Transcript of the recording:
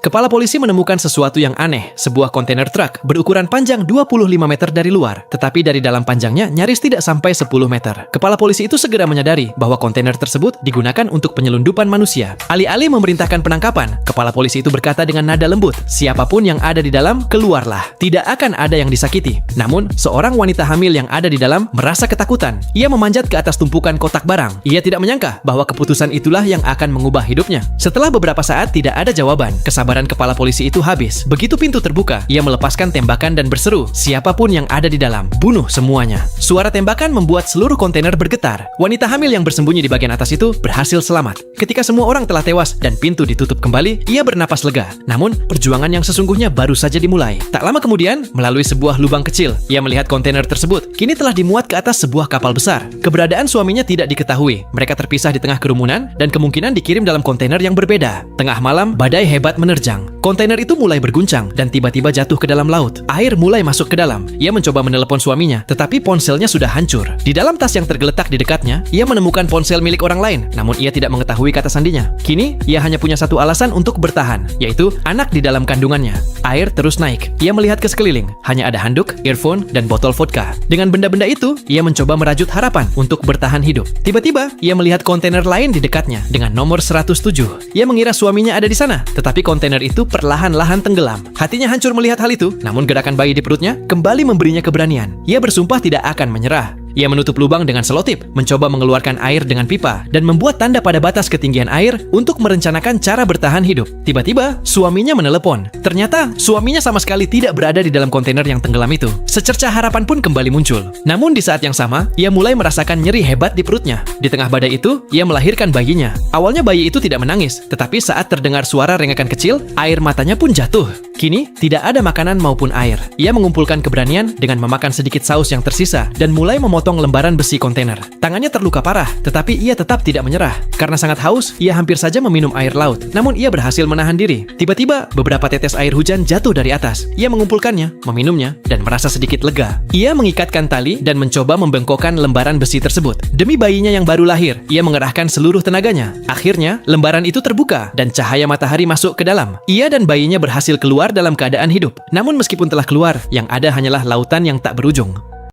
Kepala polisi menemukan sesuatu yang aneh, sebuah kontainer truk berukuran panjang 25 meter dari luar, tetapi dari dalam panjangnya nyaris tidak sampai 10 meter. Kepala polisi itu segera menyadari bahwa kontainer tersebut digunakan untuk penyelundupan manusia. Alih-alih memerintahkan penangkapan, kepala polisi itu berkata dengan nada lembut, "Siapapun yang ada di dalam, keluarlah. Tidak akan ada yang disakiti." Namun, seorang wanita hamil yang ada di dalam merasa ketakutan. Ia memanjat ke atas tumpukan kotak barang. Ia tidak menyangka bahwa keputusan itulah yang akan mengubah hidupnya. Setelah beberapa saat tidak ada jawaban, kesabaran kepala polisi itu habis. Begitu pintu terbuka, ia melepaskan tembakan dan berseru, "Siapapun yang ada di dalam, bunuh semuanya." Suara tembakan membuat seluruh kontainer bergetar. Wanita hamil yang bersembunyi di bagian atas itu berhasil selamat. Ketika semua orang telah tewas dan pintu ditutup kembali, ia bernapas lega. Namun, perjuangan yang sesungguhnya baru saja dimulai. Tak lama kemudian, melalui sebuah lubang kecil, ia melihat kontainer tersebut kini telah dimuat ke atas sebuah kapal besar. Keberadaan suaminya tidak diketahui. Mereka terpisah di tengah kerumunan dan kemungkinan dikirim dalam kontainer yang berbeda. Tengah malam, badai hebat menerjang. Kontainer itu mulai berguncang dan tiba-tiba jatuh ke dalam laut. Air mulai masuk ke dalam. Ia mencoba menelepon suaminya, tetapi ponselnya sudah hancur. Di dalam tas yang tergeletak di dekatnya, ia menemukan ponsel milik orang lain, namun ia tidak mengetahui kata sandinya. Kini, ia hanya punya satu alasan untuk bertahan, yaitu anak di dalam kandungannya. Air terus naik. Ia melihat ke sekeliling. Hanya ada handuk, earphone, dan botol vodka. Dengan benda-benda itu, ia mencoba merajut harapan untuk bertahan hidup. Tiba-tiba, ia melihat kontainer lain di dekatnya dengan nomor 107. Ia mengira suaminya ada di sana, tetapi kontainer itu perlahan-lahan tenggelam. Hatinya hancur melihat hal itu, namun gerakan bayi di perutnya kembali memberinya keberanian. Ia bersumpah tidak akan menyerah. Ia menutup lubang dengan selotip, mencoba mengeluarkan air dengan pipa, dan membuat tanda pada batas ketinggian air untuk merencanakan cara bertahan hidup. Tiba-tiba, suaminya menelepon. Ternyata, suaminya sama sekali tidak berada di dalam kontainer yang tenggelam itu. Secercah harapan pun kembali muncul. Namun di saat yang sama, ia mulai merasakan nyeri hebat di perutnya. Di tengah badai itu, ia melahirkan bayinya. Awalnya bayi itu tidak menangis, tetapi saat terdengar suara rengekan kecil, air matanya pun jatuh. Kini, tidak ada makanan maupun air. Ia mengumpulkan keberanian dengan memakan sedikit saus yang tersisa dan mulai memotong lembaran besi kontainer. Tangannya terluka parah, tetapi ia tetap tidak menyerah. Karena sangat haus, ia hampir saja meminum air laut. Namun ia berhasil menahan diri. Tiba-tiba, beberapa tetes air hujan jatuh dari atas. Ia mengumpulkannya, meminumnya, dan merasa sedikit lega. Ia mengikatkan tali dan mencoba membengkokkan lembaran besi tersebut. Demi bayinya yang baru lahir, ia mengerahkan seluruh tenaganya. Akhirnya, lembaran itu terbuka dan cahaya matahari masuk ke dalam. Ia dan bayinya berhasil keluar dalam keadaan hidup. Namun meskipun telah keluar, yang ada hanyalah lautan yang tak berujung.